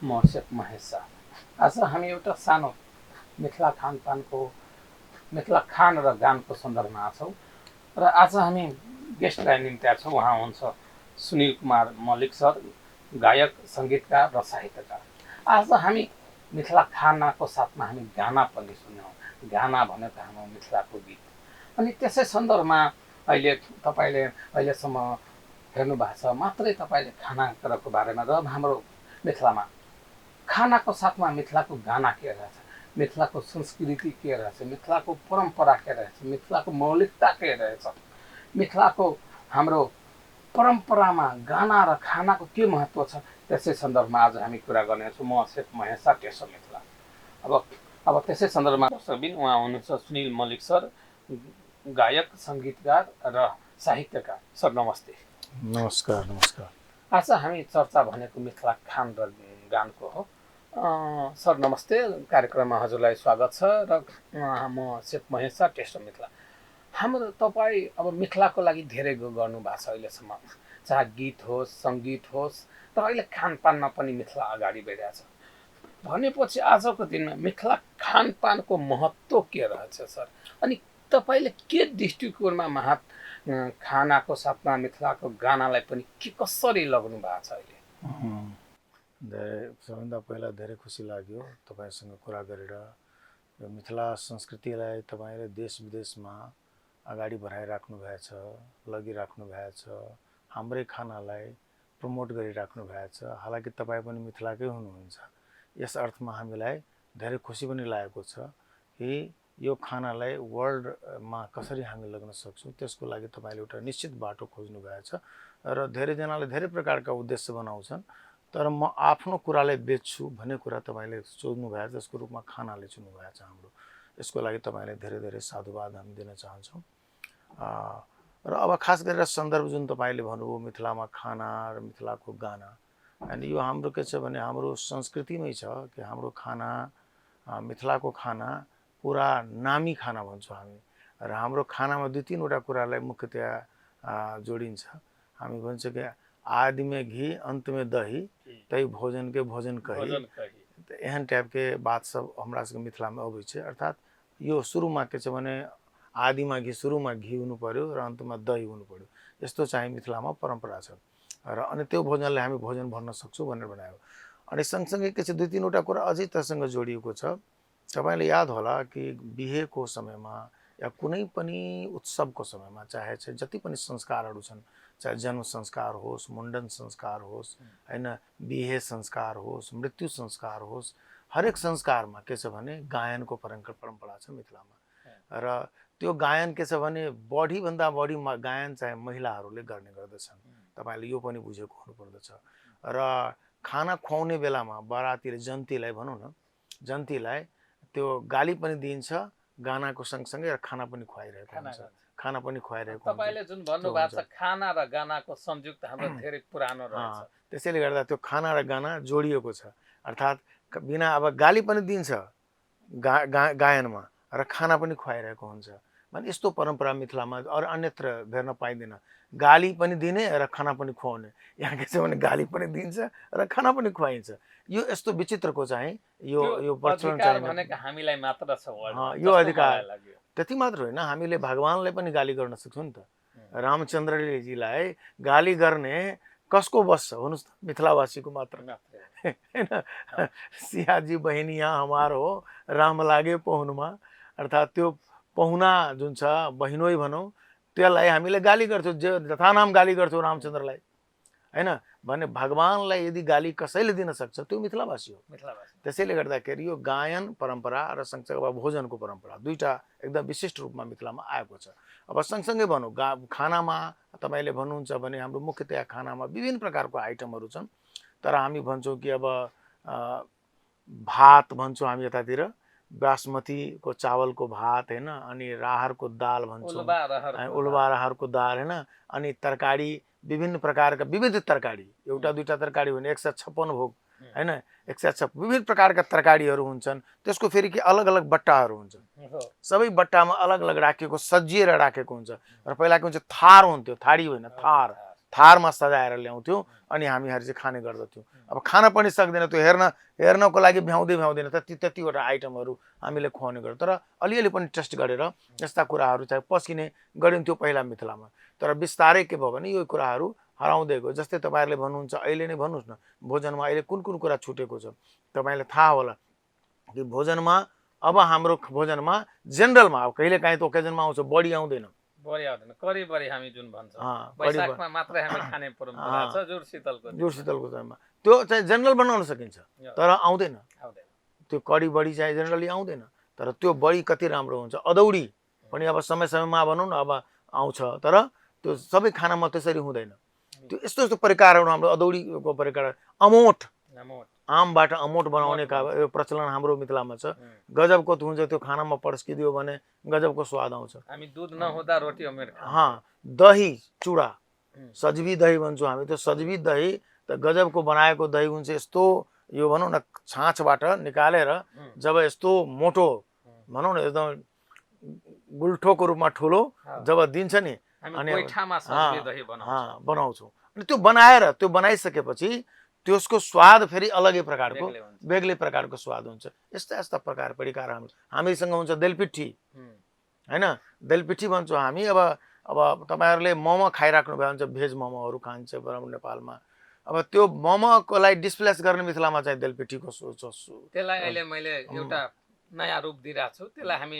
म शेख महेश शाह। आज हामी एउटा सानो मिथिला खानपानको मिथिला खान र गानको सन्दर्भमा छौँ र आज हामी गेस्टलाई निम्ति छौँ। उहाँ हुनुहुन्छ सुनिल कुमार मल्लिक सर, गायक, सङ्गीतकार र साहित्यकार। आज हामी मिथिला खानाको साथमा हामी गाना पनि सुन्यौँ। गाना भनेको हाम्रो मिथिलाको गीत। अनि त्यसै सन्दर्भमा अहिले तपाईँले अहिलेसम्म हेर्नु भएको छ मात्रै तपाईँले खानाको बारेमा र हाम्रो मिथिलामा खानाको साथमा मिथिलाको गाना के रहेछ, मिथिलाको संस्कृति के रहेछ, मिथिलाको परम्परा के रहेछ, मिथिलाको मौलिकता के रहेछ, मिथिलाको हाम्रो परम्परामा गाना र खानाको के महत्त्व छ, त्यसै सन्दर्भमा आज हामी कुरा गर्नेछौँ। म शेख महेश शाह, टेसो मिथिला। अब त्यसै सन्दर्भमा दर्शकबिन उहाँ हुनुहुन्छ सुनिल मल्लिक सर, गायक, सङ्गीतकार र साहित्यकार। सर नमस्ते। नमस्कार। नमस्कार। आज हामी चर्चा भनेको मिथिला खान र गानको हो। सर नमस्ते, कार्यक्रममा हजुरलाई स्वागत छ र म शेख महेश शाह, टेसो मिथिला। हाम्रो तपाईँ अब मिथिलाको लागि धेरै गर्नु भएको छ अहिलेसम्म, चाहे गीत होस्, सङ्गीत होस्, तर अहिले खानपानमा पनि मिथिला अगाडि बढिरहेछ भनेपछि आजको दिनमा मिथिला खानपानको महत्त्व के रहेछ सर? अनि तपाईँले के दृष्टिकोणमा खानाको साथमा मिथिलाको गानालाई पनि के कसरी लग्नु भएको छ अहिले? सबभन्दा पहिला धेरै खुसी लाग्यो तपाईँसँग कुरा गरेर। यो मिथिला संस्कृतिलाई तपाईँले देश विदेशमा अगाडि बढाइराख्नु भएछ, लगिराख्नु भएछ, हाम्रै खानालाई प्रमोट गरिराख्नु भएछ। हालाकि तपाईँ पनि मिथिलाकै हुनुहुन्छ। यस अर्थमा हामीलाई धेरै खुसी पनि लागेको छ कि यो खानालाई वर्ल्डमा कसरी हामी लग्न सक्छौँ, त्यसको लागि तपाईँले एउटा निश्चित बाटो खोज्नु भएछ र धेरैजनाले धेरै प्रकारका उद्देश्य बनाउँछन्, तर म आफ्नो कुरालाई बेच्छु भन्ने कुरा तपाईँले सोध्नु भएछ, जसको रूपमा खानाले चुन्नु भएछ हाम्रो। यसको लागि तपाईँले धेरै धेरै साधुवाद हामी दिन चाहन्छौँ। र अब खास गरेर सन्दर्भ जुन तपाईँले भन्नुभयो मिथिलामा खाना र मिथिलाको गाना, अनि यो हाम्रो के छ भने हाम्रो संस्कृतिमै छ कि हाम्रो खाना, मिथिलाको खाना पुरा नामी खाना भन्छौँ हामी। र हाम्रो खानामा दुई तीनवटा कुरालाई मुख्यतया जोडिन्छ। हामी भन्छ कि आदि में घी अंत में दही, तै भोजन के भोजन कही। एहन टाइप के बात सब हमरा सबके मिथिला में अबै छै। अर्थात यो सुरुमा के छ भने आदिमा घी, सुरुमा घी हुनु पर्यो र अन्तमा दही हुनु पर्यो। यस्तो चाहिँ मिथिलामा परम्परा छ र अनि त्यो भोजनले हामी भोजन भन्न सक्छौँ भनेर बनायो। अनि सँगसँगै के छ दुई तीनवटा कुरा अझै त्यससँग जोडिएको छ। तपाईले याद होला कि बिहेको समयमा या कुनै पनि उत्सवको समयमा चाहे जति पनि संस्कारहरू छन्, चाहे जन्म संस्कार होस्, मुण्डन संस्कार होस्, हैन, बिहे संस्कार होस्, मृत्यु संस्कार होस्, हरेक संस्कारमा के छ भने गायनको परम्परा छ मिथिलामा। र त्यो गायन के छ भने बढी भन्दा बढी गायन चाहिँ महिलाहरूले गर्ने गर्दछन्। तपाईले यो पनि बुझेको हुनुपर्दछ। र खाना खुवाउने बेलामा बरातीले जन्तीलाई भनौँ न, जन्तीलाई त्यो गाली पनि दिन्छ, गानाको सँगसँगै र खाना पनि खुवाइरहेको हुन्छ। खाना पनि खुवाइरहेको हुन्छ। तपाईले जुन भन्नु भएको छ खाना र गानाको संयुक्त हाम्रो धेरै पुरानो रहेछ। त्यसैले गर्दा त्यो खाना र गाना जोडिएको छ। अर्थात् बिना अब गाली पनि दिन्छ गायनमा र खाना पनि खुवाइरहेको हुन्छ। भने यस्तो परम्परा मिथिलामा अरू अन्यत्र हेर्न पाइँदैन। गाली पनि दिने र खाना पनि खुवाउने। यहाँ के छ भने गाली पनि दिन्छ र खाना पनि खुवाइन्छ। यो यस्तो विचित्रको चाहिँ यो प्रचलन चाहिँ भनेको हामीलाई मात्र छ। यो अधिकार त्यति मात्र होइन, हामीले भगवानलाई पनि गाली गर्न सक्छौँ नि त। रामचन्द्रले जीलाई गाली गर्ने कसको बस छ भन्नुहोस् त? मिथिलावासीको मात्र हैन। सियाजी बहिनी यहाँ हमारो हो, राम लागे पहुनमा। अर्थात् त्यो पहुना जुन छ, बहिनोई भनौँ, त्यसलाई हामीले गाली गर्छौँ, जथानाम गाली गर्छौँ रामचन्द्रलाई, हैन। भने भगवानलाई यदि गाली कसैले दिन सक्छ त्यो मिथिलावासी हो। त्यसैले गर्दाखेरि यो गायन परम्परा र सँगसँगै अब भोजनको परम्परा दुईटा एकदम विशिष्ट रूपमा मिथिलामा आएको छ। अब सँगसँगै भनौँ खानामा तपाईले भन्नुहुन्छ भने हाम्रो मुख्यतया खानामा विभिन्न प्रकारको आइटमहरू छन्। तर हामी भन्छौँ कि अब भात भन्छौँ हामी यतातिर, बासमतीको चावलको भात, हैन, अनि राहरको दाल भन्छौँ, उल्वा राहरको दाल, हैन, अनि तरकारी विभिन्न प्रकारका विविध तरकारी, एउटा दुईटा तरकारी हुने 156 भोग, हैन, 156 विभिन्न प्रकारका तरकारीहरू हुन्छन्। त्यसको फेरि के अलग अलग बट्टाहरू हुन्छन्। सबै बट्टामा अलग अलग राखेको, सजिएर राखेको हुन्छ। र पहिला के हुन्छ थार हुन्थ्यो, थाडी होइन थार, थारमा सजाएर ल्याउँथ्यौँ अनि हामीहरू चाहिँ खाने गर्दथ्यौँ। अब खान पनि सक्दैन त्यो हेर्नको लागि भ्याउँदैन त्यतिवटा आइटमहरू हामीले खुवाउने गर्छौँ। तर अलिअलि पनि टेस्ट गरेर यस्ता कुराहरू चाहिँ पस्किने गरिन्थ्यो पहिला मिथिलामा। तर बिस्तारै के भयो भने यो कुराहरू हराउँदै गयो। जस्तै तपाईँहरूले भन्नुहुन्छ अहिले नै भन्नुहोस् न भोजनमा अहिले कुन कुन कुरा छुटेको छ तपाईँलाई थाहा होला कि भोजनमा अब हाम्रो भोजनमा जेनरलमा अब कहिलेकाहीँ त ओकेजनमा आउँछ बढी आउँदैन करिबरी हामी जुन भन्छौँ वैशाखमा मात्रै हामी खाने परम्परा छ जुर शीतलको टाइममा त्यो चाहिँ जेनरल बनाउन सकिन्छ तर आउँदैन त्यो कडी बढी चाहिँ जेनरली आउँदैन। तर त्यो बढी कति राम्रो हुन्छ अदौडी पनि अब समय समयमा भनौँ न अब आउँछ तर त्यो सबै खानामा त्यसरी हुँदैन। त्यो यस्तो यस्तो परिकारहरू हाम्रो अदौडीको परिकार अमोट आमबाट अमोट बनाउने प्रचलन हाम्रो मिथिलामा छ। गजबको हुन्छ त्यो खानामा पड्किदियो भने गजबको स्वाद आउँछ। हामी दुध नहुँदा रोटी अमेट दही चुडा सजवी दही भन्छौँ हामी। त्यो सजवी दही त गजबको बनाएको दही हुन्छ। यस्तो यो भनौँ न छाँचबाट निकालेर जब यस्तो मोटो भनौँ न एकदम गुल्ठोको रूपमा ठुलो जब दिन्छ नि अनि बनाउँछौँ। अनि त्यो बनाइसकेपछि त्यसको स्वाद फेरि अलगै प्रकारको बेग्लै प्रकारको स्वाद हुन्छ। यस्ता यस्ता प्रकार परिकार हामीसँग हुन्छ। देलपिट्ठी हैन देलपिट्ठी भन्छौँ हामी। अब तपाईँहरूले मोमो खाइराख्नु भयो भने भेज मोमोहरू खान्छ नेपालमा। अब त्यो मोमोको लागि डिस्प्लेस गर्ने मिथिलामा चाहिँ देलपिट्ठीको त्यसलाई अहिले मैले एउटा नयाँ रूप दिइरहेको छु। त्यसलाई हामी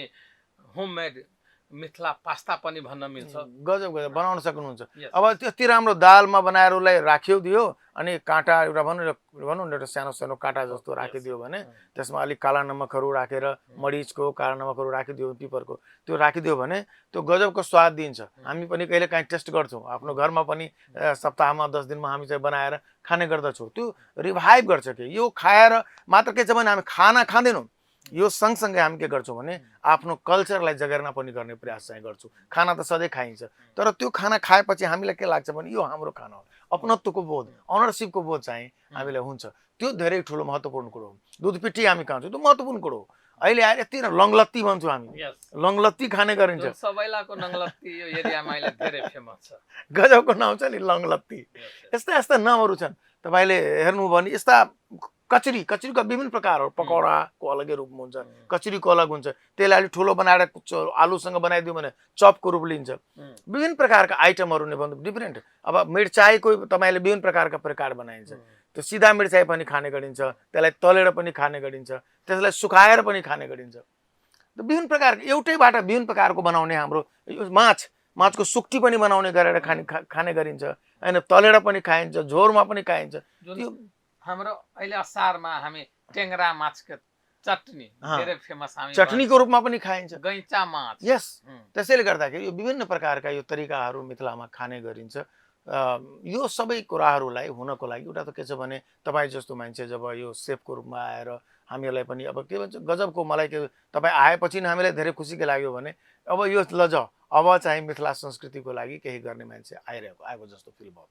होममेड मिथिला पास्ता पनि भन्न मिल्छ। गजब बनाउन सक्नुहुन्छ। अब त्यति राम्रो दालमा बनाएर उसलाई राखिदियो अनि काँटा एउटा भनौँ न एउटा सानो सानो काँटा जस्तो राखिदियो भने त्यसमा अलिक काला नमकहरू राखेर मरिचको काला नमकहरू राखिदियो पिपरको त्यो राखिदियो भने त्यो गजबको स्वाद दिन्छ। हामी पनि कहिले काहीँ टेस्ट गर्छौँ आफ्नो घरमा पनि सप्ताहमा 10 दिनमा हामी चाहिँ बनाएर खाने गर्दछौँ। त्यो रिभाइभ गर्छ कि यो खाएर मात्र के छ भने हामी खाना खाँदैनौँ यो सँगसँगै हामी के गर्छौँ भने आफ्नो कल्चरलाई जगेर्ना पनि गर्ने प्रयास चाहिँ गर्छौँ। खाना त सधैँ खाइन्छ तर त्यो खाना खाएपछि हामीलाई के लाग्छ भने यो हाम्रो खाना हो। अपनत्वको बोध अनरसिपको बोध चाहिँ हामीलाई हुन्छ। त्यो धेरै ठुलो महत्त्वपूर्ण कुरो हो। दुधपिट्ठी हामी खान्छौँ त्यो महत्त्वपूर्ण कुरो हो। अहिले आएर यति लङलत्ती भन्छौँ हामी लङलत्ती खाने गरिन्छ। सबैलाको लङलत्ती यो एरियामा अहिले धेरै फेमस छ। गजबको नाम छ नि लङलत्ती। यस्ता यस्ता नामहरू छन्। तपाईँले हेर्नुभयो भने यस्ता कचरीका विभिन्न प्रकारहरू पकौडाको अलगै रूपमा हुन्छ कचरीको अलग हुन्छ। त्यसलाई अलिक ठुलो बनाएर आलुसँग बनाइदियो भने चपको रूप लिन्छ। विभिन्न प्रकारका आइटमहरू नै भन्नु डिफ्रेन्ट। अब मिर्चाईको तपाईँले विभिन्न प्रकारका प्रकार बनाइन्छ। त्यो सिधा मिर्चाई पनि खाने गरिन्छ त्यसलाई तलेर पनि खाने गरिन्छ त्यसलाई सुकाएर पनि खाने गरिन्छ। विभिन्न प्रकारको एउटैबाट विभिन्न प्रकारको बनाउने हाम्रो माछको सुक्टी पनि बनाउने गरेर खाने गरिन्छ हैन। तलेर पनि खाइन्छ झोरमा पनि खाइन्छ। हाम्रो अहिले असारमा हामी टेङ्ग्रा माछको चटनी धेरै फेमस हामी चटनीको रूपमा पनि खाइन्छ गैँचा माछ। यस त्यसैले गर्दाखेरि यो विभिन्न प्रकारका यो तरिकाहरू मिथिलामा खाने गरिन्छ। यो सबै कुराहरूलाई हुनको लागि एउटा त के छ भने तपाईँ जस्तो मान्छे जब यो सेफको रूपमा आएर हामीलाई पनि अब के भन्छ गजबको मलाई के तपाईँ आएपछि नै हामीलाई धेरै खुसी के लाग्यो भने अब यो अब चाहिँ मिथिला संस्कृतिको लागि केही गर्ने मान्छे आएको जस्तो फिल भयो।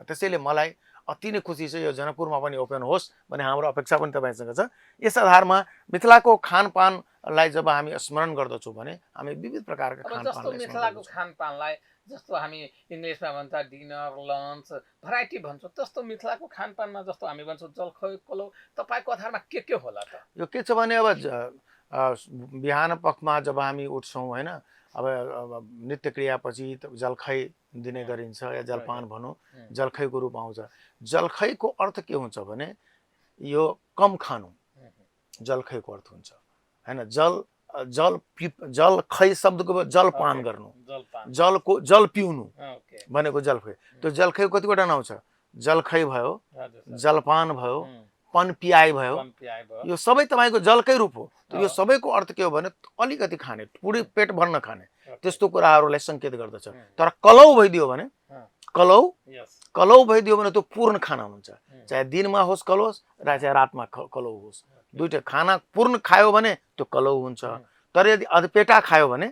त्यसैले मलाई अति नै खुसी छ यो जनकपुरमा पनि ओपन होस् भन्ने हाम्रो अपेक्षा पनि तपाईँसँग छ। यस आधारमा मिथिलाको खानपानलाई जब हामी स्मरण गर्दछौँ भने हामी विविध प्रकारका मिथिलाको खानपानलाई जस्तो हामी इङ्ग्लिसमा भन्छ डिनर लन्च भराइटी भन्छौँ त्यस्तो मिथिलाको खानपानमा जस्तो हामी भन्छौँ जलखै कोलो तपाईँको आधारमा के होला त? यो के छ भने अब बिहान पखमा जब हामी उठ्छौँ होइन अब नित्य क्रियापछि जलखै दिने गरिन्छ या जलपान भनौँ जलखैको रूप आउँछ। जलखैको अर्थ के हुन्छ भने यो कम खानु जलखैको अर्थ हुन्छ हैन। जलखै शब्दको जलपान गर्नु जल पिउनु भनेको जलखै। त्यो जलखै कतिवटा नाउँ छ जलखै भयो जलपान भयो पन पियाई भयो यो सबै तपाईँको जलकै रूप हो। यो सबैको अर्थ के हो भने अलिकति खाने पुरै पेट भर्न खाने त्यस्तो कुराहरूलाई सङ्केत गर्दछ। तर कलौ भइदियो भने त्यो पूर्ण खाना हुन्छ। चाहे दिनमा होस् कलौ होस् चाहे रातमा कलौ होस् दुईटा खाना पूर्ण खायो भने त्यो कलौ हुन्छ। तर यदि अधपेटा खायो भने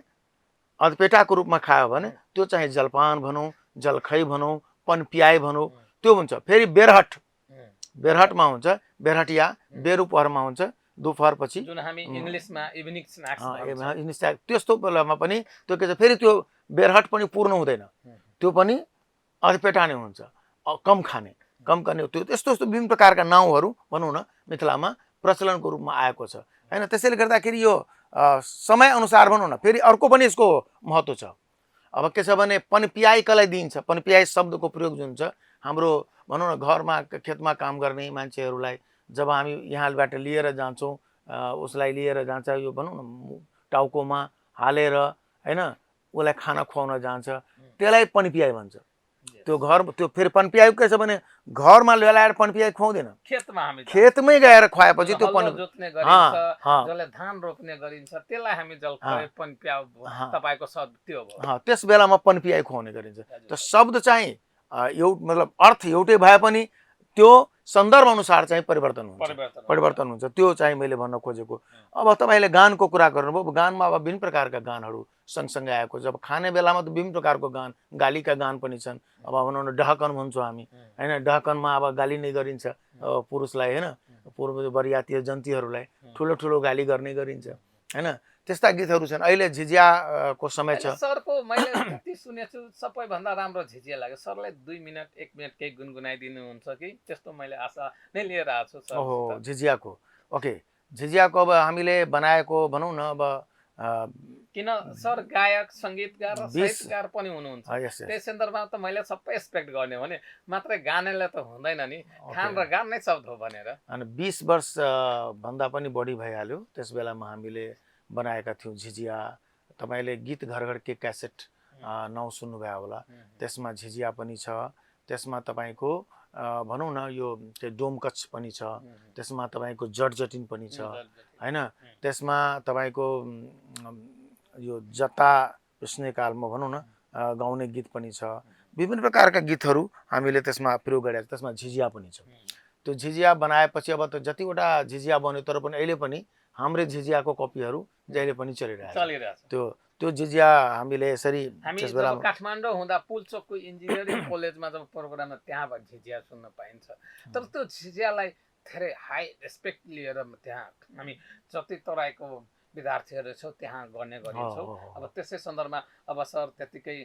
अधपेटाको रूपमा खायो भने त्यो चाहिँ जलपान भनौँ जलखै भनौँ पन पियाई भनौँ त्यो हुन्छ। फेरि बेरहटमा हुन्छ बेरहटिया बेरुपहरमा हुन्छ दोपहर पछि जुन हामी इङ्ग्लिसमा इभिनिङ स्न्याक्स त्यस्तो बेलामा पनि त्यो के छ फेरि त्यो बेरहट पनि पूर्ण हुँदैन त्यो पनि पेटाने हुन्छ, कम खाने, कम गर्ने, त्यो यस्तो यस्तो विभिन्न प्रकारका नाउँहरू भनौँ न मिथिलामा प्रचलनको रूपमा आएको छ हैन। त्यसैले गर्दाखेरि यो समय अनुसार भनौँ न फेरि अर्को पनि यसको महत्त्व छ। अब के छ भने पनपियाई कसलाई दिइन्छ, पनपियाई शब्दको प्रयोग जुन छ हाम्रो भनौँ न घरमा खेतमा काम गर्ने मान्छेहरूलाई जब हामी यहाँबाट लिएर जान्छौँ, उसलाई लिएर जान्छ, यो भनौँ न टाउकोमा हालेर हैन उसलाई खाना खुवाउन जान्छ, त्यसलाई पनपियाई भन्छ। त्यो घर त्यो फेरि पनपियाई के छ भने घरमा ल्याएर पनपियाई खुवाउँदैन, खेतमै गएर खुवाएपछि त्यो जोत्ने गरिन्छ, जसले धान रोप्ने गरिन्छ त्यसलाई हामी जल पनपियाउ तपाईको शब्द त्यो हो। त्यस बेलामा पनपियाई खुवाउने गरिन्छ। त शब्द चाहिँ मतलब अर्थ एउटै भए पनि त्यो सन्दर्भ अनुसार चाहिँ परिवर्तन हुन्छ। त्यो चाहिँ मैले भन्न खोजेको। अब तपाईले गानको कुरा गर्नुभयो, गानमा अब विभिन्न प्रकारका गानहरू सँगसँगै आएको। जब खाने बेलामा त विभिन्न प्रकारको गान, गालीका गान पनि छन्। अब भनौँ न डहकन भन्छौँ हामी हैन, डहकनमा अब गाली नै गरिन्छ पुरुषलाई हैन, पूर्व बरियाती जन्तीहरूलाई ठुलो ठुलो गाली गर्ने गरिन्छ हैन। त्यस्ता गीतहरू छन्। अहिले झिझियाको समय छ। सरको मैले जति सुनेछु सबैभन्दा राम्रो झिझिया लाग्यो। सरलाई 2 मिनेट 1 मिनेट केही गुनगुनाइदिनु हुन्छ कि त्यस्तो मैले आशा नै लिएर आएको छु सर। ओहो, झिझियाको ओके। झिझियाको अब हामीले बनाएको भनौँ न अब किन सर गायक सङ्गीतकार र साहित्यकार पनि हुनुहुन्छ, त्यही सन्दर्भमा त मैले सबै एक्सपेक्ट गर्ने भने मात्रै गानेले त हुँदैन नि, खान र गान नै शब्द हो भनेर। अनि 20 वर्ष भन्दा पनि बढी भइहाल्यो त्यस बेलामा हामीले बनाएका थियौँ झिझिया। तपाईले गीत घर घर के क्यासेट नाउँ सुन्नुभयो होला, त्यसमा झिझिया पनि छ। त्यसमा तपाईको भनौँ न यो डोमकच पनि छ, त्यसमा तपाईको जटजटिन पनि छ हैन। त्यसमा तपाईको यो जता पिस्ने कालमा भनौँ न गाउने गीत पनि छ। विभिन्न प्रकारका गीतहरू हामीले त्यसमा प्रयोग गरेका, त्यसमा झिझिया पनि छ। त्यो झिझिया बनाएपछि अब त जतिवटा झिझिया बन्यो तर पनि अहिले पनि हाम्रै झिझियाको कपीहरू जहिले पनि चलिरहेछ। त्यो झिझिया हामीले यसरी त्यस बेला काठमाडौँ हुँदा पुलचोकको इन्जिनियरिङ कलेजमा जब प्रोग्राममा त्यहाँबाट झिझिया सुन्न पाइन्छ। तर त्यो झिझियालाई धेरै हाई रेस्पेक्ट लिएर त्यहाँ हामी जति तराईको विद्यार्थीहरू छौँ त्यहाँ गर्ने गरिन्छौँ। अब त्यसै सन्दर्भमा अब सर त्यतिकै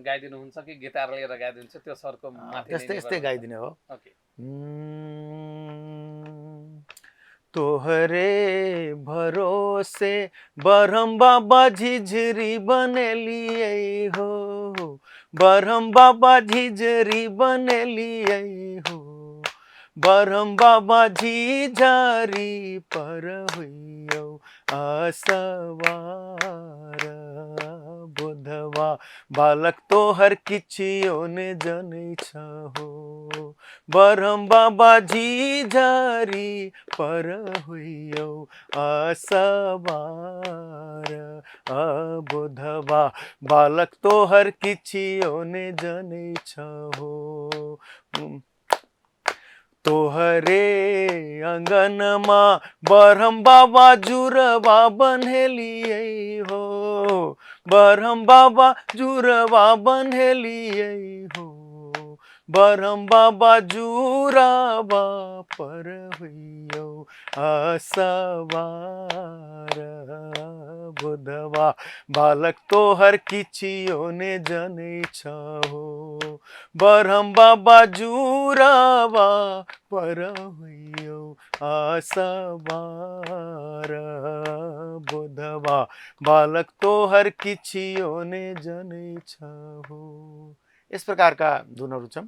गाइदिनुहुन्छ कि गिटार लिएर गाइदिनुहुन्छ, त्यो सरको माथि यस्तै गाइदिने हो। तोहरे भरोसे बरहम बाबा झिझरी बनेलिए हो, बरहम बाबा झिझरी बनेलिए हो, बरहम बाबा झिझरी पर हुइयो आसवार बुधवा बालक तोहर किछियो ने जनै छ हो, बरहम बाबा झिझरी पर हुइयो आसवार बुधवा बालक तोहर किछियो ने जनै छ हो, तोहरे अंगनमा बरहम बाबा जुरवा बन्हेलिए हो, बरहम बाबा जुरवा बन्हेलिए हो, बरहम बाबा जुरवा पर हुइयो आसवार बुधवा बालक तोहर किछियो ने जनै छ हो, बरहम बाबा जुरवा पर हुइयो आसवार बुधवा बालक तोहर किछियो ने जनै छ हो। इस प्रकारका धुनहरू छन्।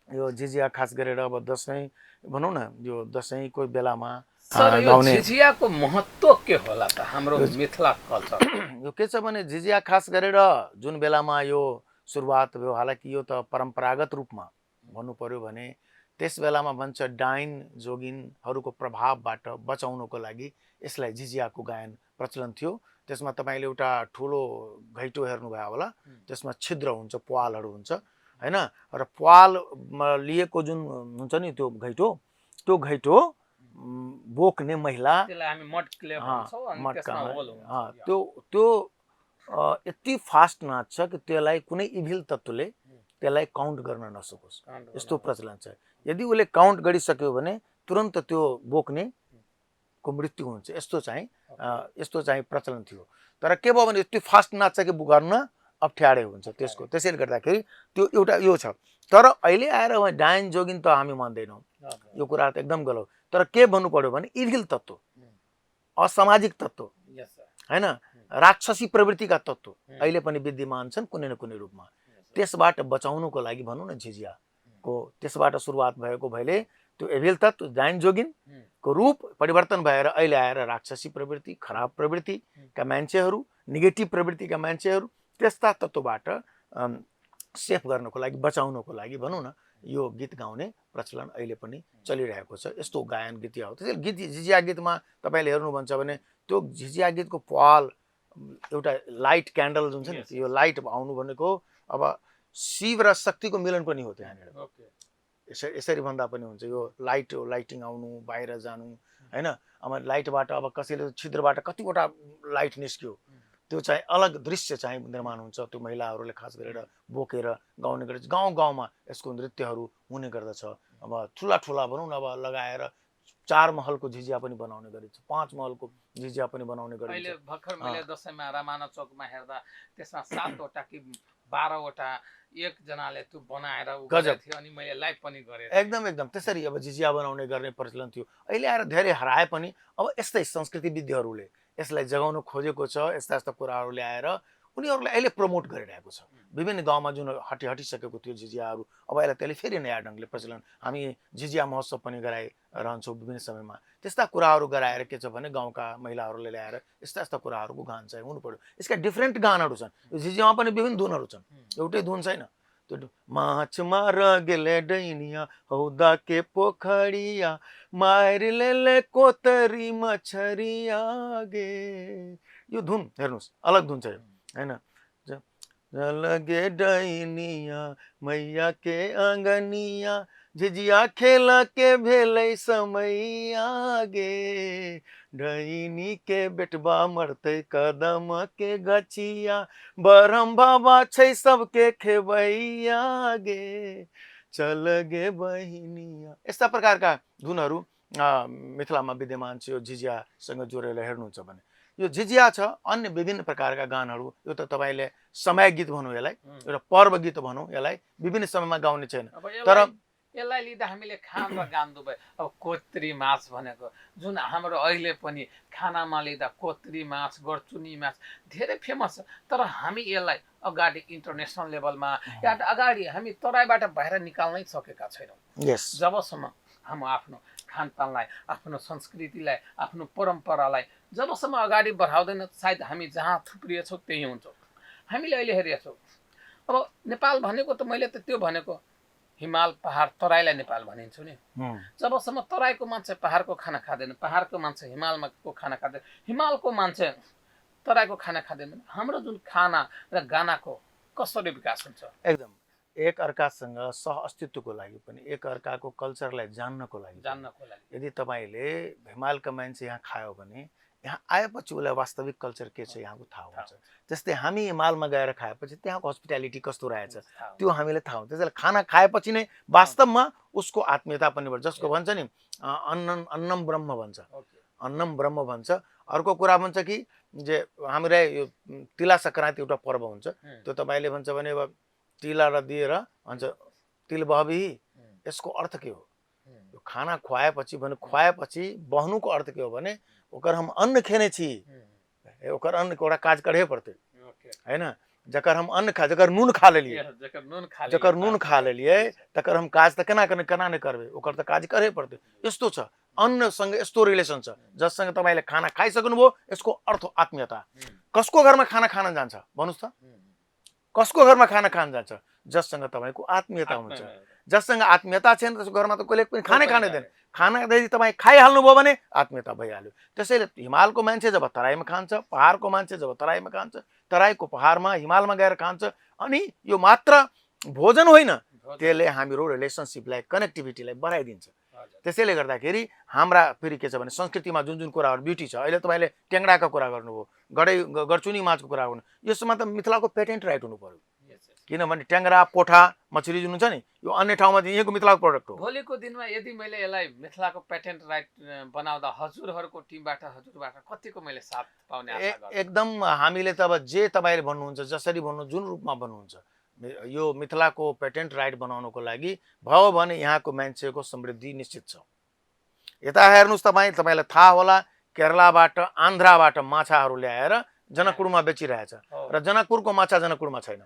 यो झिझिया खास गरेर अब दसैँ भनौँ न, यो दसैँको बेलामा गाउने झिझियाको महत्त्व के होला त हाम्रो मिथिला कल्चर? यो के छ भने झिझिया खास गरेर जुन बेलामा यो सुरुवात भयो, हालाकि यो त परम्परागत रूपमा भन्नु पर्यो भने त्यस बेलामा भन्छ डाइन जोगिनहरूको प्रभावबाट बचाउनको लागि यसलाई झिझियाको गायन प्रचलन थियो। त्यसमा तपाईँले एउटा ठुलो घैँटो हेर्नुभयो होला, त्यसमा छिद्र हुन्छ, प्वालहरू हुन्छ हैन, र प्वालमा लिएको जुन हुन्छ नि त्यो घैँटो बोक्ने महिला त्यो यति फास्ट नाच्छ कि त्यसलाई कुनै इभिल तत्त्वले त्यसलाई काउन्ट गर्न नसकोस्, यस्तो प्रचलन छ। यदि उसले काउन्ट गरिसक्यो भने तुरन्त त्यो बोक्ने को मृत्यु हुन्छ, यस्तो चाहिँ प्रचलन थियो। तर के भयो भने यति फास्ट नाच्छ कि गर्न अप्ठ्यारै हुन्छ त्यसको। त्यसैले गर्दाखेरि त्यो एउटा यो छ। तर अहिले आएर डाइन जोगिन त हामी मान्दैनौँ, यो कुरा त एकदम गलत। तर के भन्नु पर्यो भने इभिल तत्त्व, असामाजिक तत्त्व हैन, राक्षसी प्रवृत्तिका तत्त्व अहिले पनि विद्यमान छन् कुनै न कुनै रूपमा। त्यसबाट बचाउनुको लागि भनौँ न झिझियाको त्यसबाट सुरुवात भएको भएले त्यो एभिल तत्त्व डाइन जोगिनको रूप परिवर्तन भएर अहिले आएर राक्षसी प्रवृत्ति, खराब प्रवृत्तिका मान्छेहरू, नेगेटिभ प्रवृत्तिका मान्छेहरू त्यस्ता तत्त्वबाट सेफ गर्नको लागि, बचाउनको लागि भनौँ न यो गीत गाउने प्रचलन अहिले पनि चलिरहेको छ। यस्तो गायन गीत हो। त्यसैले गीत झिझिया गीतमा तपाईँले हेर्नुहुन्छ भने त्यो झिझिया गीतको पाल एउटा लाइट क्यान्डल जुन छ नि, यो लाइट आउनु भनेको अब शिव र शक्तिको मिलन पनि हो त्यहाँनिर। यसरी भन्दा पनि हुन्छ। यो लाइटिङ आउनु, बाहिर जानु हैन। अब लाइटबाट अब कसैले छिद्रबाट कतिवटा लाइट निस्क्यो, त्यो चाहिँ अलग दृश्य चाहिँ निर्माण हुन्छ। त्यो महिलाहरूले खास गरेर बोकेर गाउने गर्छ। गाउँ गाउँमा यसको नृत्यहरू हुने गर्दछ। अब ठुला ठुला भनौँ न अब लगाएर 4 महलको झिझिया पनि बनाउने गरिन्छ, 5 महलको झिझिया पनि बनाउने गरिन्छ। अहिले भर्खर मैले दशैंमा रामाना चौकमा हेर्दा त्यसमा 7 वटा कि 12 वटा एकजनाले त्यो बनाएर गरेको थियो अनि मैले लाइभ पनि गरेँ। एकदम त्यसरी अब झिझिया बनाउने गर्ने प्रचलन थियो। अहिले आएर धेरै हराए पनि अब यस्तै संस्कृतिविदहरूले यसलाई जगाउन खोजेको छ। यस्ता यस्ता कुराहरू ल्याएर उनीहरूले अहिले प्रमोट गरिरहेको छ। विभिन्न गाउँमा जुन हटिसकेको थियो झिझियाहरू, अब अहिले त्यसले फेरि नयाँ ढङ्गले प्रचलन, हामी झिझिया महोत्सव पनि गराइरहन्छौँ विभिन्न समयमा। त्यस्ता कुराहरू गराएर के छ भने गाउँका महिलाहरूले ल्याएर यस्ता यस्ता कुराहरूको गान चाहिँ हुनु पर्यो। यसका डिफ्रेन्ट गानहरू छन्। यो झिझियामा पनि विभिन्न धुनहरू छन्, एउटै धुन छैन। त्यो माछ मार गेले डैनिया हौदा के पोखरिया मार ले कोतरी मछरिया गे, यो धुन हेर्नुहोस् अलग धुन छ हैन। लगे डैनिया मैया के आंगनिया झिझिया खेल के भेलै समैया गे, डैनी के बेटबा मरते कदम के गछिया बरम बाबा छै सबके खेबैया गे, चल गे बहिनिया। यस्ता प्रकारका धुनहरू मिथिलामा विद्यमान छ। यो झिझियासँग जोडेर हेर्नुहुन्छ भने यो झिझिया छ। अन्य विभिन्न प्रकारका गानहरू, यो त तपाईँले समय गीत भनौँ यसलाई, एउटा पर्व गीत भनौँ यसलाई, विभिन्न समयमा गाउने छैन। तर यसलाई लिँदा हामीले खान र गान दुवै, अब कोत्री माछ भनेको जुन हाम्रो अहिले पनि खानामा लिँदा कोत्री माछ, गरचुनी माछ धेरै फेमस छ। तर हामी यसलाई अगाडि इन्टरनेसनल लेभलमा या अगाडि हामी तराईबाट बाहिर निकाल्नै सकेका छैनौँ। जबसम्म हाम्रो आफ्नो खानपानलाई, आफ्नो संस्कृतिलाई, आफ्नो परम्परालाई जबसम्म अगाडि बढाउँदैन सायद हामी जहाँ थुप्रिएछौँ त्यही हुन्छौँ। हामीले अहिले हेरेछौँ अब नेपाल भनेको त मैले त त्यो भनेको हिमाल पहाड तराईलाई नेपाल भनिन्छु नि। जबसम्म तराईको मान्छे पहाडको खाना खाँदैन, पहाडको मान्छे हिमालको खाना खाँदैन, हिमालको मान्छे तराईको खाना खाँदैन, हाम्रो जुन खाना र गानाको कसरी विकास हुन्छ? एकदम एक अर्कासँग सह अस्तित्वको लागि पनि, एक अर्काको कल्चरलाई जान्नको लागि यदि तपाईँले हिमालका मान्छे यहाँ खायो भने यहाँ आएपछि उसलाई वास्तविक कल्चर के छ यहाँको थाहा हुन्छ। जस्तै हामी हिमालमा गएर खाएपछि त्यहाँको हस्पिटालिटी कस्तो रहेछ त्यो हामीलाई थाहा हुन्छ। त्यसैले खाना खाएपछि नै वास्तवमा उसको आत्मीयता पनि बढ्छ। जसको भन्छ नि अन्नम ब्रह्म भन्छ, अन्नम ब्रह्म भन्छ। अर्को कुरा भन्छ कि जे हामीलाई यो तिला सङ्क्रान्ति एउटा पर्व हुन्छ, त्यो तपाईँले भन्छ भने अब तिला र दिएर भन्छ तिल बहबी, यसको अर्थ के हो? यो खाना खुवाएपछि भने खुवाएपछि बहनुको अर्थ के हो भने ओकर हम अन्न खेने छी, ओकर अन्न को काज करे पड़ते है ना। जकर हम अन्न खा, जकर नून खा लेलिए, जकर नून खा लेलिए तकर हम काज त केना नहीं करबे, ओकर त काज करे पड़ते। यस्तो छ अन्नसँग यस्तो रिलेसन छ। जससँग तपाईँले खाना खाइसक्नुभयो यसको अर्थ आत्मीयता। कसको घरमा खाना खान जान्छ भन्नुहोस् त? कसको घरमा खाना खान जान्छ? जससँग तपाईँको आत्मीयता हुन्छ। जससँग आत्मीयता छैन त्यसको घरमा त कहिले पनि खानै खानेदैन। खाना यदि तपाईँ खाइहाल्नुभयो भने आत्मीयता भइहाल्यो। त्यसैले हिमालको मान्छे जब तराईमा खान्छ, पहाडको मान्छे जब तराईमा खान्छ, तराईको पहाडमा हिमालमा गएर खान्छ, अनि यो मात्र भोजन होइन, त्यसले हाम्रो रिलेसनसिपलाई, कनेक्टिभिटीलाई बढाइदिन्छ। त्यसैले गर्दाखेरि हाम्रा फेरि के छ भने संस्कृतिमा जुन जुन कुराहरू ब्युटी छ, अहिले तपाईँले टेङ्गडाको कुरा गर्नुभयो, गडचुनी माछको कुरा गर्नु, यसमा त मिथिलाको पेटेन्ट राइट हुनु पर्यो। किनभने ट्याङ्ग्रा पोठा मछरी जुन हुन्छ नि यो अन्य ठाउँमा चाहिँ यहीँको मिथिलाको प्रडक्ट हो। भोलिको दिनमा यदि मैले यसलाई मिथिलाको पेटेन्ट राइट बनाउँदा हजुरहरूको टिमबाट हजुरबाट कतिको मैले साथ पाउने आशा गर्छु? एकदम हामीले त अब जे तपाईँले भन्नुहुन्छ जसरी भन्नु जुन रूपमा भन्नुहुन्छ यो मिथिलाको पेटेन्ट राइट बनाउनको लागि भयो भने यहाँको मान्छेको समृद्धि निश्चित छ। यता हेर्नुहोस् तपाईँलाई थाहा होला केरलाबाट आन्ध्राबाट माछाहरू ल्याएर जनकपुरमा बेचिरहेछ र जनकपुरको माछा जनकपुरमा छैन।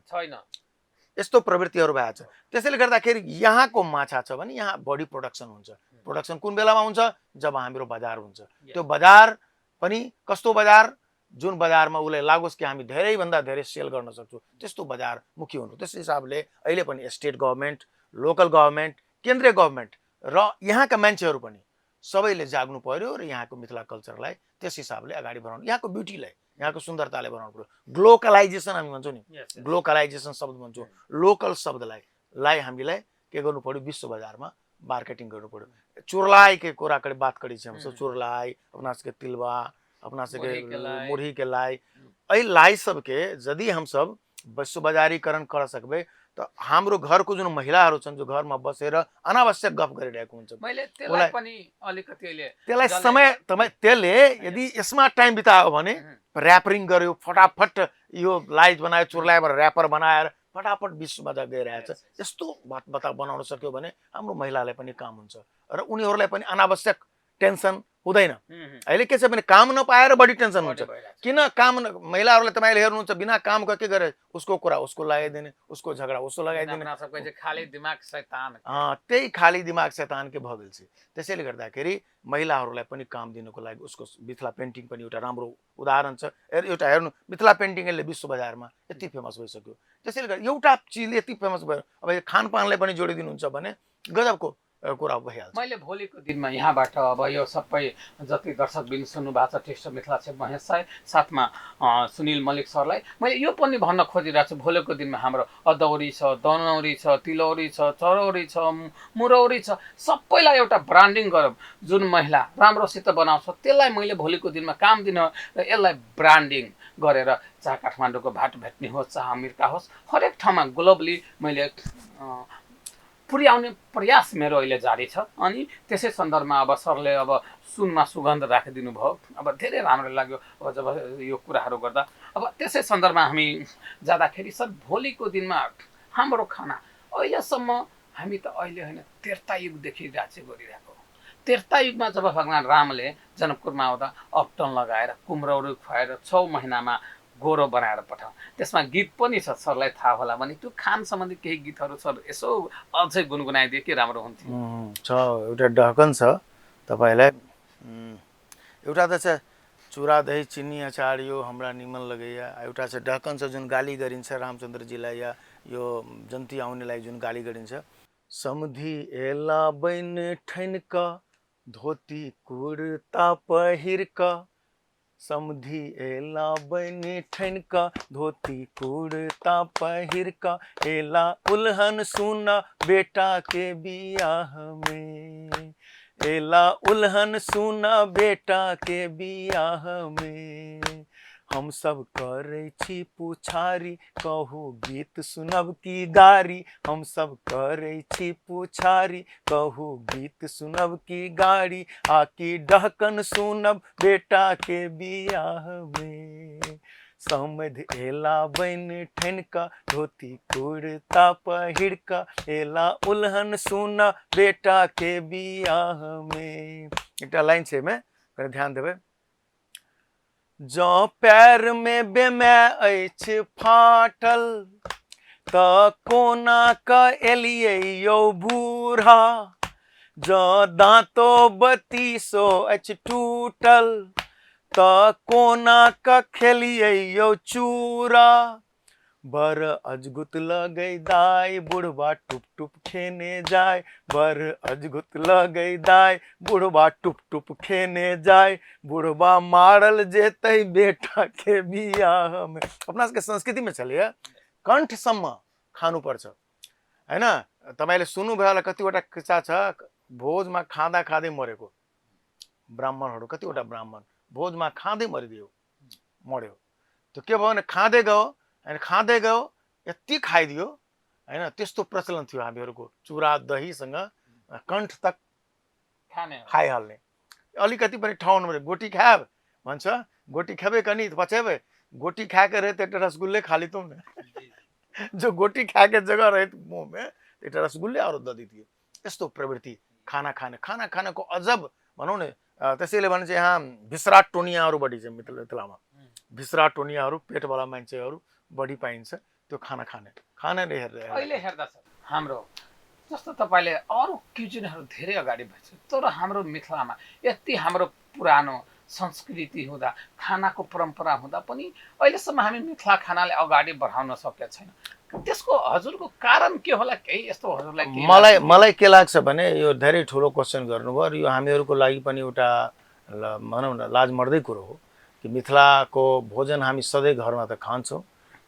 यस्तो प्रवृत्तिहरू भएको छ। त्यसैले गर्दाखेरि यहाँको माछा छ भने यहाँ बढी प्रोडक्सन हुन्छ। प्रोडक्सन कुन बेलामा हुन्छ? जब हाम्रो बजार हुन्छ। त्यो बजार पनि कस्तो बजार? जुन बजारमा उसलाई लागोस् कि हामी धेरैभन्दा धेरै सेल गर्न सक्छौँ त्यस्तो बजार मुख्य हुनु। त्यस हिसाबले अहिले पनि स्टेट गभर्मेन्ट, लोकल गभर्मेन्ट, केन्द्रीय गभर्मेन्ट र यहाँका मान्छेहरू पनि सबैले जाग्नु पर्यो र यहाँको मिथिला कल्चरलाई त्यस हिसाबले अगाडि बढाउनु, यहाँको ब्युटीलाई, यहाँको सुन्दरतालाई बनाउनु पर्यो। ग्लोकलाइजेसन हामी भन्छौँ नि, ग्लोकलाइजेसन शब्द भन्छौँ, लोकल शब्दलाई हामीलाई के गर्नु पर्यो? विश्व बजारमा मार्केटिङ गर्नु पर्यो। चुरलाई के कुरा करे बात करी छे हम सब, चुरलाई अपना सबके तिलवा, अपना सबके मुरही के लाई, एहि लाई सबके यदि हम सब विश्व बजारीकरण कर सकबे तो हाम्रो घरको जुन महिलाहरू छन् जो घरमा बसेर अनावश्यक गफ गरिरहेको हुन्छ मैले त्यसलाई पनि अलिकति त्यसलाई समय त्यसले यदि यसमा टाइम बितायो भने र्यापरिङ गर्यो, फटाफट यो लाइट बनायो, चुरलाइबाट र्यापर बनाएर फटाफट विश्व बजार गइरहेछ। यस्तो बता बनाउन सक्यो भने हाम्रो महिलालाई पनि काम हुन्छ र उनीहरूलाई पनि अनावश्यक टेन्सन हुँदैन। अहिले के छ भने काम नपाएर बढी टेन्सन हुन्छ। किन काम महिलाहरूलाई तपाईँले हेर्नुहुन्छ बिना कामको के गरे उसको कुरा उसको लगाइदिने, उसको झगडा उसको लगाइदिने, खाली दिमाग शैतान। त्यही खाली दिमाग शैतान के भगल छ। त्यसैले गर्दाखेरि महिलाहरूलाई पनि काम दिनको लागि उसको मिथिला पेन्टिङ पनि एउटा राम्रो उदाहरण छ। एउटा हेर्नु मिथिला पेन्टिङले विश्व बजारमा यति फेमस भइसक्यो। त्यसैले गर्दा एउटा चिजले यति फेमस भयो, अब खानपानलाई पनि जोडिदिनुहुन्छ भने गजबको कुरा भइहाल्छ। मैले भोलिको दिनमा यहाँबाट अब यो सबै जति दर्शकबिन सुन्नु भएको छ टेस्ट महेश साई साथमा सुनिल मल्लिक सरलाई मैले यो पनि भन्न खोजिरहेको छु, भोलिको दिनमा हाम्रो अदौरी छ, दनौरी छ, तिलौरी छ, चरौरी छ, मुरौरी छ, सबैलाई एउटा ब्रान्डिङ गरौँ। जुन महिला राम्रोसित बनाउँछ त्यसलाई मैले भोलिको दिनमा काम दिन र यसलाई ब्रान्डिङ गरेर चाहे काठमाडौँको भाट भेट्ने होस्, चाहे अमेरिका होस्, हरेक ठाउँमा ग्लोबली मैले पुर्याउने प्रयास मेरो अहिले जारी छ। अनि त्यसै सन्दर्भमा अब सरले अब सुनमा सुगन्ध राखिदिनु भयो, अब धेरै राम्रो लाग्यो अब जब यो कुराहरू गर्दा। अब त्यसै सन्दर्भमा हामी जाँदाखेरि सर भोलिको दिनमा हाम्रो खाना अहिलेसम्म हामी त अहिले होइन त्रेता युगदेखि राज्य गरिरहेको। त्रेता युगमा जब भगवान् रामले जनकपुरमा आउँदा अपटन लगाएर कुम्रौरी खुवाएर 6 महिनामा गोरो बनाएर पठाऊ, त्यसमा गीत पनि छ, सरलाई थाहा होला भने त्यो खान सम्बन्धी केही गीतहरू सर यसो अझै गुनगुनाइदिए के राम्रो हुन्थ्यो। छ एउटा ढकन छ तपाईँलाई, एउटा त छ चुरा दही चिनी अचार यो हाम्रा निमन लगैया, एउटा छ ढकन छ जुन गाली गरिन्छ रामचन्द्रजीलाई या यो जन्ती आउनेलाई जुन गाली गरिन्छ। समधी एला बैन ठैनक धोती कुर्ता पहिरक, समधी एला बने ठनक धोती कुर्ता पहिरक, एला उल्हन सुना बेटा के बियाह में, एला उल्हन सुना बेटा के बियाह में। हम सब करे छी पुछारी कहू गीत सुनब की गारी, हम सब करे छी पुछारी कहू गीत सुनब की गारी, आकी ढहकन सुनब बेटा के बियाह में। समध एला बन ठनका धोती कुर्ता पहिरका, एला उल्हन सुना बेटा के बियाह में। एक लाइन छे में ध्यान देवे। जो पैर में बेमै अछि फाटल त कोना क एलियै यौ बूढ़ा, जो दाँतो बत्तीसो अछि टूटल त कोना क खेलियै यौ चूरा। बर अजगुत लगै दाय बुढ़वा टुप टुप खेने जाय, बर अजगुत लगै दाय बुढ़वा टुप टुप खेने जाय, बुढ़वा मारल जेतै बेटा के बियाह में। अपना सबके संस्कृति में चलिए कण्ठसम्म खानु पर्छ हैन। तपाईले सुन्नु भयो होला कतिवटा किस्सा छ, भोजमा खाँदा खाँदै मरेको ब्राह्मणहरू, कतिवटा ब्राह्मण भोजमा खाँदै मरिदियो, मर्यो। त्यो के भयो भने खाँदै गयो अनि खाँदै गयो यति खाइदियो हैन। त्यस्तो प्रचलन थियो हामीहरूको, चुरा दहीसँग कण्ठ तक खाने खाइहाल्ने। अलिकति पनि ठाउँ नभए गोटी खाब भन्छ, गोटी खेबे कनी पछेबे, गोटी खा के रहे तो एक रसगुल्ले खा ली तुमने। जो गोटी खा के जगह रहे मुंह में एक रसगुल्ले और दे दिए। यस्तो प्रवृत्ति खाना खाने को अजब भनौँ न। त्यसैले भने चाहिँ यहाँ भिसरा टोनियाहरू बढी छ मिथिलामा। भिसरा टोनियाहरू पेटवाला मान्छेहरू बढी पाइन्छ त्यो खानाले हेर्दा। अहिले हेर्दा छ हाम्रो जस्तो तपाईले अरू क्युजिनहरू धेरै अगाडि भएछ, तर हाम्रो मिथिलामा यति हाम्रो पुरानो संस्कृति हुँदा, खानाको परम्परा हुँदा पनि अहिलेसम्म हामी मिथिला खानाले अगाडि बढाउन सकेका छैन। त्यसको हजुरको कारण के होला? केही यस्तो हजुरलाई मलाई के लाग्छ भने यो धेरै ठुलो क्वेसन गर्नुभयो र यो हामीहरूको लागि पनि एउटा भनौँ न लाज मर्दै कुरो हो कि मिथिलाको भोजन हामी सधैँ घरमा त खान्छौँ,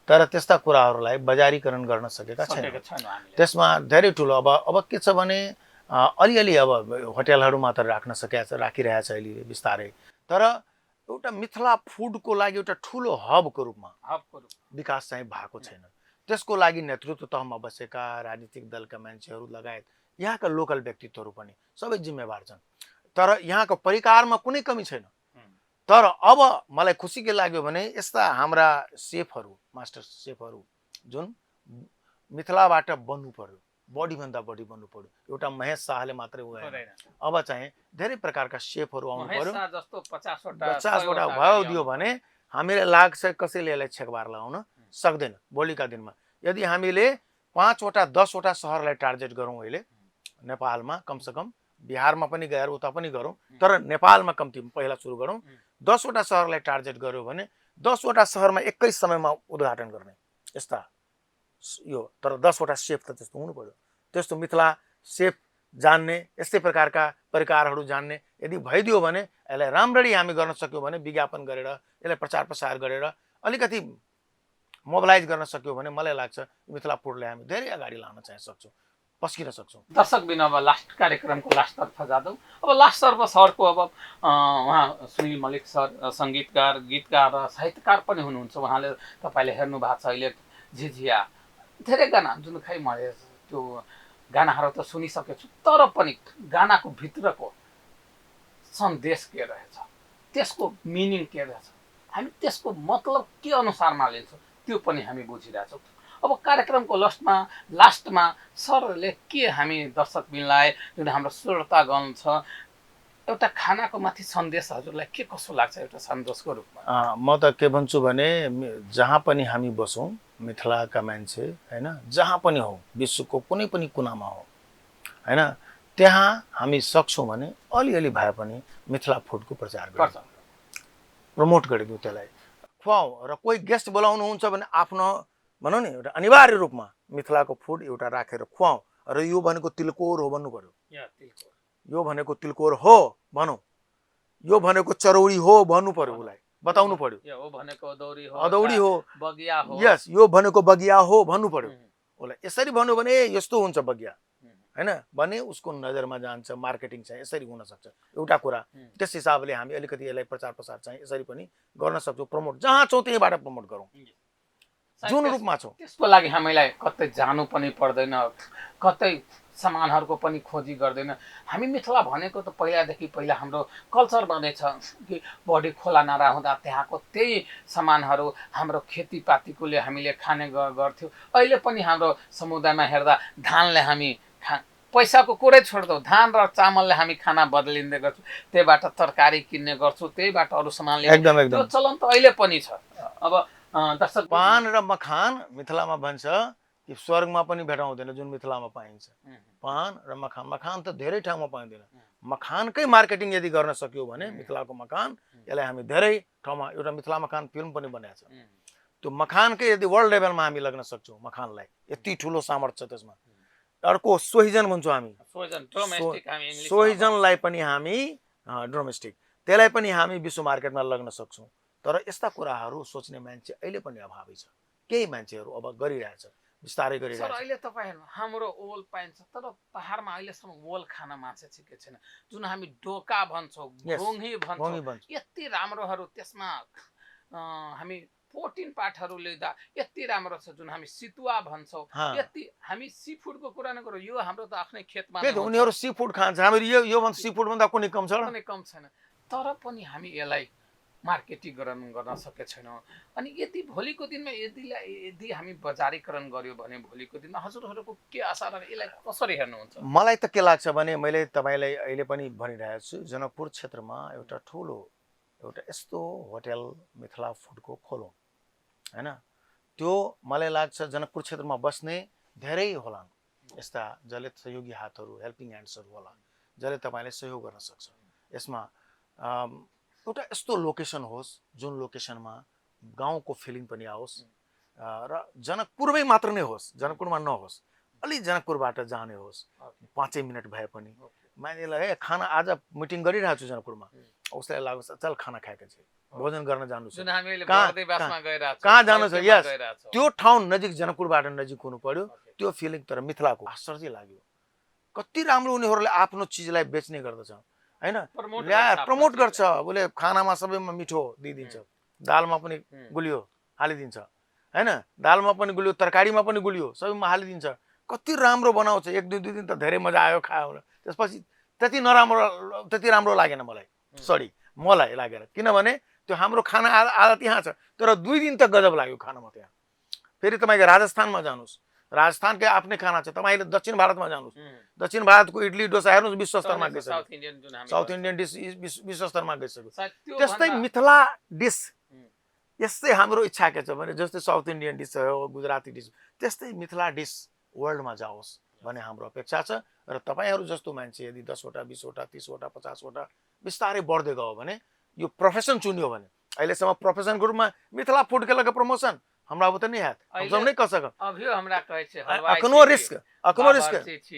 तर त्यस्ता कुराहरूलाई बजारीकरण गर्न सकेका छैनौँ। त्यसमा धेरै ठुलो अब के छ भने अलिअलि अब होटलहरू मात्र राखिरहेछ अहिले बिस्तारै, तर एउटा मिथिला फुडको लागि एउटा ठुलो हबको रूपमा विकास चाहिँ भएको छैन। त्यसको लागि नेतृत्व तहमा बसेका राजनीतिक दलका मान्छेहरू लगायत यहाँका लोकल व्यक्तित्वहरू पनि सबै जिम्मेवार छन्, तर यहाँको परिकारमा कुनै कमी छैन। तर अब मलाई खुसी के लाग्यो भने यस्ता हाम्रा सेफहरू, मास्टर सेफहरू जुन मिथिलाबाट बन्नु पर्यो, बढीभन्दा बढी बन्नु पर्यो। एउटा महेश शाहले मात्रै हुँदैन, अब चाहिँ धेरै प्रकारका सेफहरू आउनु पर्यो। 50वटा भयो दियो भने हामीले लाग्छ कसैले यसलाई छेकबार लगाउन सक्दैन भोलिका दिनमा। यदि हामीले 5वटा 10वटा सहरलाई टार्गेट गरौँ अहिले नेपालमा, कमसेकम बिहारमा पनि गएर उता पनि गरौँ, तर नेपालमा कम्ती पहिला सुरु गरौँ। 10वटा सहरलाई टार्गेट गर्यो भने 10वटा सहरमा एकै समयमा उद्घाटन गर्ने यस्ता यो, तर 10वटा सेफ त त्यस्तो हुनु पर्यो। त्यस्तो मिथिला सेफ जान्ने, यस्तै प्रकारका परिकारहरू जान्ने यदि भइदियो भने यसलाई राम्ररी हामी गर्न सक्यौँ भने, विज्ञापन गरेर यसलाई प्रचार प्रसार गरेर अलिकति मोबिलाइज गर्न सक्यौँ भने मलाई लाग्छ मिथिला फुडलाई हामी धेरै अगाडि लान चाहिँ सक्छौँ, पस्किन सक्छौँ। दर्शक बिन अब लास्ट कार्यक्रमको लास्टतर्फ जाँदौँ। अब लास्टतर्फ सरको अब उहाँ सुनिल मल्लिक सर सङ्गीतकार, गीतकार र साहित्यकार पनि हुनुहुन्छ। उहाँले तपाईँले हेर्नु भएको छ अहिले झिझिया धेरै गाना जुन खै मैले त्यो गानाहरू त सुनिसकेको छु, तर पनि गानाको भित्रको सन्देश के रहेछ, त्यसको मिनिङ के रहेछ, हामी त्यसको मतलब के अनुसारमा लिन्छौँ त्यो पनि हामी बुझिरहेछौँ। अब कार्यक्रमको लास्टमा सरले के हामी दर्शकबिनलाई, जुन हाम्रो श्रोतागण छ, एउटा खानाको माथि सन्देश हजुरलाई के कसो लाग्छ एउटा सन्देशको रूपमा? म त के भन्छु भने जहाँ पनि हामी बसौँ मिथिलाका मान्छे हैन, जहाँ पनि हो विश्वको कुनै पनि कुनामा हो हैन, त्यहाँ हामी सक्छौँ भने अलिअलि भए पनि मिथिला फुडको प्रचार गर्छौँ, प्रमोट गरिदिउँ, त्यसलाई खुवाउँ। र कोही गेस्ट बोलाउनुहुन्छ भने आफ्नो भनौँ नि एउटा अनिवार्य रूपमा मिथिलाको फुड एउटा राखेर खुवाउँ। र यो भनेको तिलकोर हो भन्नु पर्यो, यो भनेको तिलकोर हो भनौँ, यो भनेको चरौडी हो भन्नु पर्यो, उसलाई बताउनु पर्यो। यो भनेको अदौडी हो, बगिया हो, यस यो भनेको बगिया हो भन्नु पर्यो उसलाई। यसरी भन्यो भने यस्तो हुन्छ बगिया हैन भने उसको नजरमा जान्छ, मार्केटिङ चाहिँ यसरी हुन सक्छ एउटा कुरा। त्यस हिसाबले हामी अलिकति यसलाई प्रचार प्रसार चाहिँ यसरी पनि गर्न सक्छौँ, प्रमोट जहाँ छौँ त्यहीँबाट प्रमोट गरौँ, जुन रूपमा छौँ। त्यसको लागि हामीलाई कतै जानु पनि पर्दैन, कतै सामानहरूको पनि खोजी गर्दैन। हामी मिथिला भनेको त पहिला हाम्रो कल्चर बनेछ कि बढी खोला नारा हुँदा त्यहाँको त्यही सामानहरू हाम्रो खेतीपातीकोले हामीले खाने गर्थ्यौँ। अहिले पनि हाम्रो समुदायमा हेर्दा धानले हामी पैसाको कुरै छोड्दौँ, धान र चामलले हामी खाना बदलिँदै गर्छौँ, त्यहीबाट तरकारी किन्ने गर्छौँ, त्यहीबाट अरू सामान एकदम त्यो चलन त अहिले पनि छ। अब दर्शक पान र मखान मिथिलामा भन्छ कि स्वर्गमा पनि भेटाउँदैन जुन मिथिलामा पाइन्छ। पान र मखान, मखान त धेरै ठाउँमा पाइँदैन। मखानकै मार्केटिङ यदि गर्न सक्यो भने मिथिलाको मखान, यसलाई हामी धेरै ठाउँमा एउटा मिथिला मखान फिल्म पनि बनाएको छ। त्यो मखानकै यदि वर्ल्ड लेभलमा हामी लग्न सक्छौँ मखानलाई, यति ठुलो सामर्थ्य छ त्यसमा। अर्को सोहिजन भन्छौँ हामी, सोहिजनलाई पनि हामी डोमेस्टिक, त्यसलाई पनि हामी विश्व मार्केटमा लग्न सक्छौँ। तर यस्ता कुराहरू सोच्ने मान्छे अहिले पनि अभावै छ, केही मान्छेहरू अब गरिरहेछ, बिस्तारै गरिरहेछ। अहिले तपाईहरु हाम्रो ओल पाइन्छ, तर पहाडमा अहिलेसम्म ओल खान मान्छे सिकेको छैन, जुन हामी डोका भन्छौँ, घोङ्गी भन्छौँ, यति राम्रोहरू त्यसमा हामी प्रोटिन पाठहरू लिँदा यति राम्रो छ जुन हामी सितुवा भन्छौँ यति हामी सी फुडको कुरा नगरौँ यो हाम्रो त आफ्नै खेतमा उनीहरू सी फुड खान्छ हामी यो भन्दा सी फुड भन्दा कुनै कम छ कुनै कम छैन तर पनि हामी यसलाई मार्केटिङकरण गर्न सकेका छैनौँ अनि यदि भोलिको दिनमा यदि हामी बजारीकरण गर्यो भने भोलिको दिनमा हजुरहरूको के आशा र यसलाई कसरी हेर्नुहुन्छ मलाई त के लाग्छ भने मैले तपाईलाई अहिले पनि भनिरहेको छु जनकपुर क्षेत्रमा एउटा ठुलो एउटा यस्तो होटल मिथिला फुडको खोलौँ हैन त्यो मलाई लाग्छ जनकपुर क्षेत्रमा बस्ने धेरै होलान् यस्ता जसले सहयोगी हातहरू हेल्पिङ ह्यान्ड्सहरू होला जसले तपाईलाई सहयोग गर्न सक्छ यसमा एउटा यस्तो लोकेसन होस् जुन लोकेसनमा गाउँको फिलिङ पनि आओस् र जनकपुरमै मात्र नै होस् जनकपुरमा नहोस् अलि जनकपुरबाट जाने होस् 5 मिनट भए पनि मान्छेलाई खाना आज मिटिङ गरिरहेको छु जनकपुरमा उसलाई लाग्छ चल खाना खाएका छ भोजन गर्न जानु छ कहाँ जानु छ यस त्यो ठाउँ नजिक जनकपुरबाट नजिक हुनु पर्यो त्यो फिलिङ तर मिथिलाको आश्चर्य लाग्यो कति राम्रो उनीहरूले आफ्नो चिजलाई बेच्ने गर्दछ हैन प्रमोट गर्छ बोले खानामा सबैमा मिठो दिइदिन्छ दालमा पनि गुलियो हालिदिन्छ हैन दालमा पनि गुलियो तरकारीमा पनि गुलियो सबैमा हालिदिन्छ कति राम्रो बनाउँछ एक दुई दिन त धेरै मजा आयो खायो त्यसपछि त्यति राम्रो लागेन मलाई सरी मलाई लागेन किनभने त्यो हाम्रो खाना आधा त्यहाँ छ तर 2 दिन त गजब लाग्यो खानामा त्यहाँ फेरि तपाईको राजस्थानमा जानुस् राजस्थानकै आफ्नै खाना छ तपाईले दक्षिण भारतमा जानुस् दक्षिण भारतको इडली डोसा हेर्नुस् विश्व स्तरमा गइसक्यो साउथ इन्डियन डिश विश्व स्तरमा गइसक्यो त्यस्तै मिथिला डिश यस्तै हाम्रो इच्छा के छ भने जस्तै साउथ इन्डियन डिश हो गुजराती डिश त्यस्तै मिथिला डिश वर्ल्डमा जाओस् भन्ने हाम्रो अपेक्षा छ र तपाईहरु जस्तो मान्छे यदि 10 वटा 20 वटा 30 वटा 50 वटा बिस्तारै बढ्दै गयो भने यो प्रोफेसन चुन्यो भने अहिलेसम्म प्रोफेसनको रूपमा मिथिला फूड के लगे प्रमोशन हमरा अब त नहीं हैत हम नहीं कर सकब अभियो हमरा कहै छै हलवाई अखनो रिस्क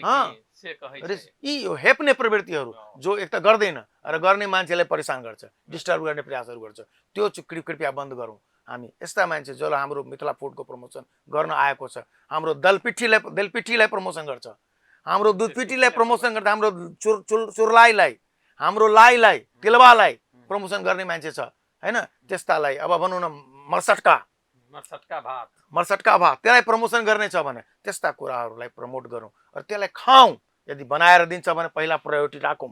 हां से कहै छै ई हेप्ने प्रवृत्तिहरु जो एक त गर्दैन र गर्ने मान्छेलाई परेशान गर्छ डिस्टर्ब गर्ने प्रयासहरु गर्छ त्यो कृपया बन्द गरौँ हामी यस्ता मान्छे जसले हाम्रो मिथिला फूडको प्रमोसन गर्न आएको छ हाम्रो दलपिठीलाई प्रमोसन गर्छ हाम्रो दुधपिठीलाई प्रमोसन गर्छ हाम्रो चुरलाईलाई हाम्रो लाईलाई तिलवालाई प्रमोसन गर्ने मान्छे छ हैन त्यस्तालाई अब भनौं न मर्सटका भात त्यसलाई प्रमोसन गर्ने छ भने त्यस्ता कुराहरुलाई प्रमोट गरौँ र त्यसलाई खाऊ यदि बनाएर दिन्छ भने पहिला प्रायोरिटी राखौं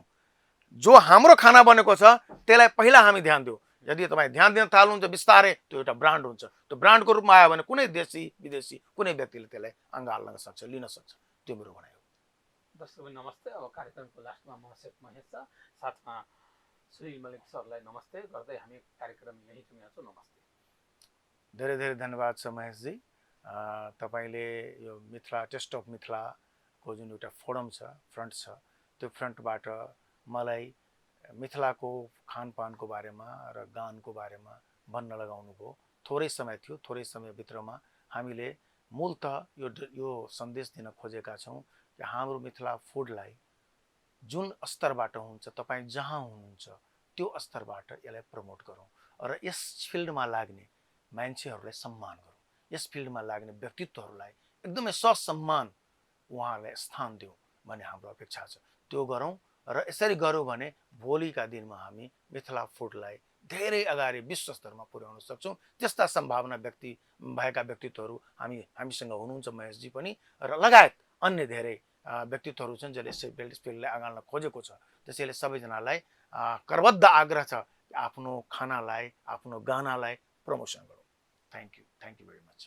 जो हाम्रो खाना बनेको छ त्यसलाई पहिला हामी ध्यान दिउँ यदि तपाई ध्यान दिन थाल्नुहुन्छ बिस्तारै त्यो एउटा ब्रान्ड हुन्छ त्यो ब्रान्डको रूपमा आयो भने कुनै देशी विदेशी कुनै व्यक्तिले त्यसलाई अँगाल्न सक्छ लिन सक्छ त्यो मेरो भनाइ हो दर्शक नमस्ते अब कार्यक्रमको लास्टमा म शेख महेश छ साथमा श्री मलिक सरलाई नमस्ते गर्दै हामी कार्यक्रम यही टुङ्ग्याउँछौँ नमस्ते धेरै धेरै धन्यवाद छ महेश जी तपाईले यो मिथिला टेस्ट अफ मिथिला को जुन एउटा फोरम छ फ्रन्ट छ त्यो फ्रन्टबाट मलाई मिथिलाको खानपानको बारेमा र गानको बारेमा भन्न लगाउनु भयो थोरै समय थियो थोरै समय भित्रमा हामीले मूलतः यो सन्देश दिन खोजेका छौं कि हाम्रो मिथिला फूडलाई जुन स्तरबाट हुन्छ तपाई जहाँ हुनुहुन्छ त्यो स्तरबाट यसलाई प्रमोट गरौँ र यस फिल्डमा लाग्ने मान्छेहरुलाई सम्मान गरौँ यस फिल्डमा लाग्ने व्यक्तित्वहरुलाई एकदमै सम्मान उहाँलाई स्थान दिउँ भन्ने हाम्रो अपेक्षा छ त्यो गरौँ र यसरी गर्यौं भने भोलिका दिनमा हामी मिथिला फूडलाई धेरै अगाडि विश्व स्तरमा पुर्याउन सक्छौं त्यस्ता सम्भावना भएका व्यक्तित्वहरु हामीसँग हुनुहुन्छ महेशजी पनि र लगायत अन्य धेरै व्यक्तित्वहरु छन् जसले यस फिल्डलाई अगाल्न खोजेको छ त्यसैले सबैजनालाई करबद्ध आग्रह छ आफ्नो खानालाई आफ्नो गानालाई प्रमोसन गरौँ थ्यांक यू भेरी मच